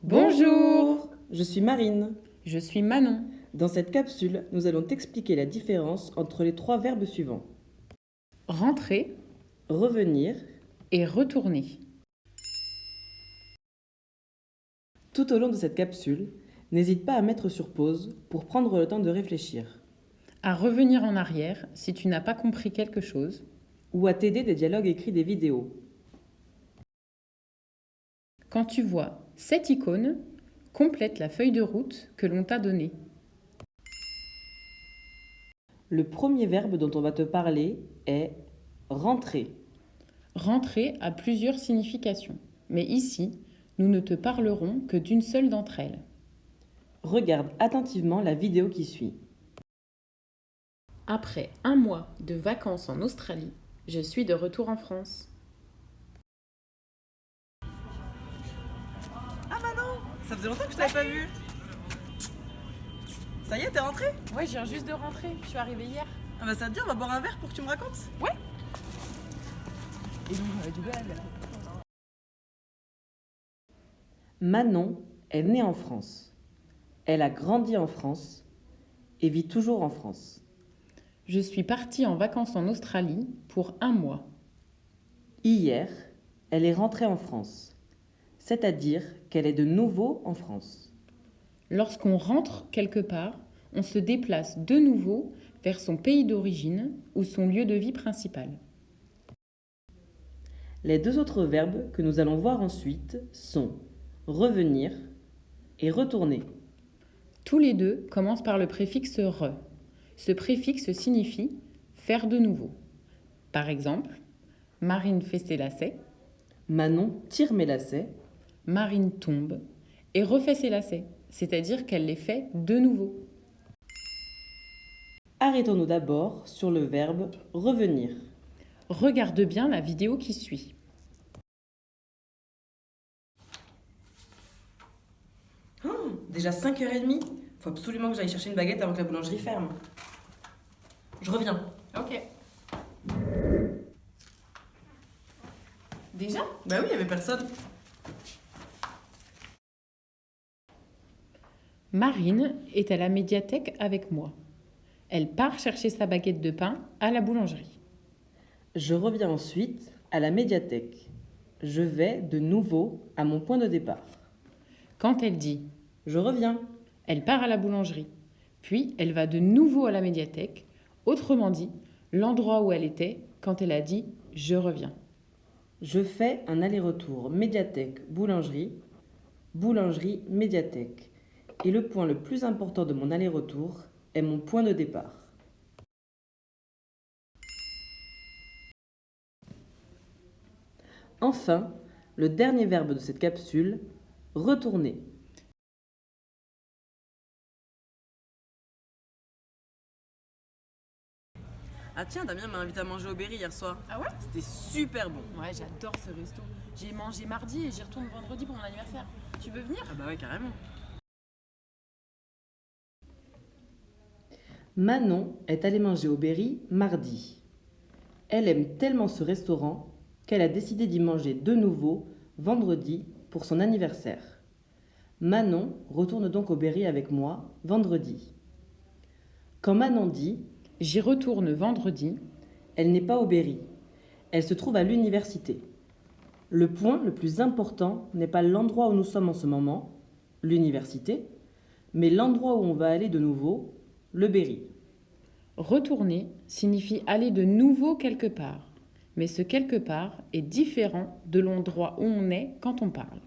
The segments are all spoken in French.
Bonjour, je suis Marine. Je suis Manon. Dans cette capsule, nous allons t'expliquer la différence entre les trois verbes suivants. Rentrer Revenir. et retourner. Tout au long de cette capsule, n'hésite pas à mettre sur pause pour prendre le temps de réfléchir. À revenir en arrière si tu n'as pas compris quelque chose. Ou à t'aider des dialogues écrits des vidéos. Quand tu vois cette icône, complète la feuille de route que l'on t'a donnée. Le premier verbe dont on va te parler est rentrer. Rentrer a plusieurs significations, mais ici, nous ne te parlerons que d'une seule d'entre elles. Regarde attentivement la vidéo qui suit. Après un mois de vacances en Australie, je suis de retour en France. Ah Manon, ça faisait longtemps que je t'avais pas vue. Ça y est, t'es rentrée? Ouais, je viens juste de rentrer, je suis arrivée hier. Ah bah ça te dit, on va boire un verre pour que tu me racontes? Ouais. Et donc, du coup, Manon est née en France. Elle a grandi en France et vit toujours en France. je suis partie en vacances en Australie pour un mois. Hier, elle est rentrée en France, c'est-à-dire qu'elle est de nouveau en France. Lorsqu'on rentre quelque part, on se déplace de nouveau vers son pays d'origine ou son lieu de vie principal. Les deux autres verbes que nous allons voir ensuite sont revenir et retourner. Tous les deux commencent par le préfixe re. Ce préfixe signifie faire de nouveau. Par exemple, Marine fait ses lacets, Manon tire mes lacets, Marine tombe et refait ses lacets, c'est-à-dire qu'elle les fait de nouveau. Arrêtons-nous d'abord sur le verbe revenir. Regarde bien la vidéo qui suit. Déjà 5h30. Faut absolument que j'aille chercher une baguette avant que la boulangerie ferme. Je reviens. Ok. Déjà ? Bah oui, il y avait personne. Marine est à la médiathèque avec moi. Elle part chercher sa baguette de pain à la boulangerie. Je reviens ensuite à la médiathèque. Je vais de nouveau à mon point de départ. Quand elle dit Je reviens. « elle part à la boulangerie », puis elle va de nouveau à la médiathèque, autrement dit, l'endroit où elle était quand elle a dit « je reviens ». Je fais un aller-retour médiathèque-boulangerie, boulangerie-médiathèque. Et le point le plus important de mon aller-retour est mon point de départ. Enfin, le dernier verbe de cette capsule, retourner. Ah tiens, Damien m'a invité à manger au Berry hier soir. Ah ouais ? C'était super bon. Ouais, j'adore ce resto. J'ai mangé mardi et j'y retourne vendredi pour mon anniversaire. Tu veux venir ? Ah bah ouais, carrément. Manon est allée manger au Berry mardi. Elle aime tellement ce restaurant qu'elle a décidé d'y manger de nouveau vendredi pour son anniversaire. Manon retourne donc au Berry avec moi vendredi. Quand Manon dit « j'y retourne vendredi », elle n'est pas au Berry, elle se trouve à l'université. Le point le plus important n'est pas l'endroit où nous sommes en ce moment, l'université, mais l'endroit où on va aller de nouveau, le Berry. Retourner signifie aller de nouveau quelque part, mais ce quelque part est différent de l'endroit où on est quand on parle.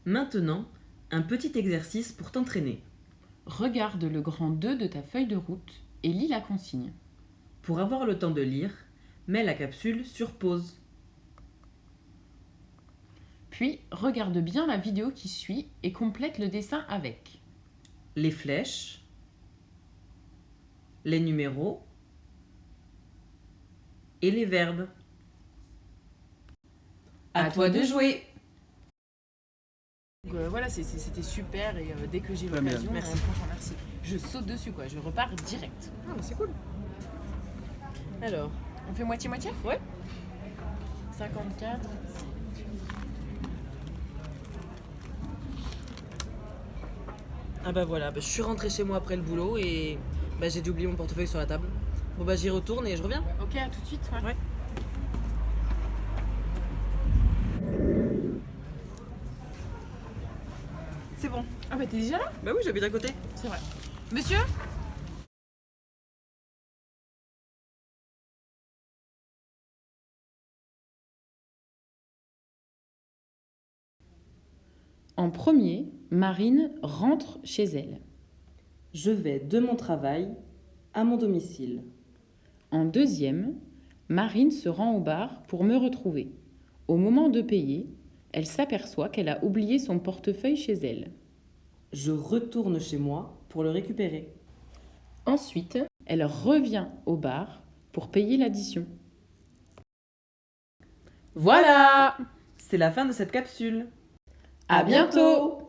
Maintenant, un petit exercice pour t'entraîner. Regarde le grand 2 de ta feuille de route et lis la consigne. Pour avoir le temps de lire, mets la capsule sur pause. Puis, regarde bien la vidéo qui suit et complète le dessin avec les flèches, les numéros et les verbes. À toi de jouer! Donc, voilà, c'était super et dès que j'ai Ouais, l'occasion, merci. franchement merci. Je saute dessus quoi, je repars direct. Ah, mais c'est cool. Alors, On fait moitié-moitié ? ouais. 54. Ah bah voilà, je suis rentré chez moi après le boulot et j'ai dû oublier mon portefeuille sur la table. Bon j'y retourne et je reviens. Ok, à tout de suite. Ouais. C'est bon. Ah bah t'es déjà là? Bah oui, j'habite à côté. C'est vrai. Monsieur? En premier, Marine rentre chez elle. Je vais de mon travail à mon domicile. En deuxième, Marine se rend au bar pour me retrouver. Au moment de payer, elle s'aperçoit qu'elle a oublié son portefeuille chez elle. Je retourne chez moi pour le récupérer. Ensuite, elle revient au bar pour payer l'addition. Voilà! C'est la fin de cette capsule. À bientôt!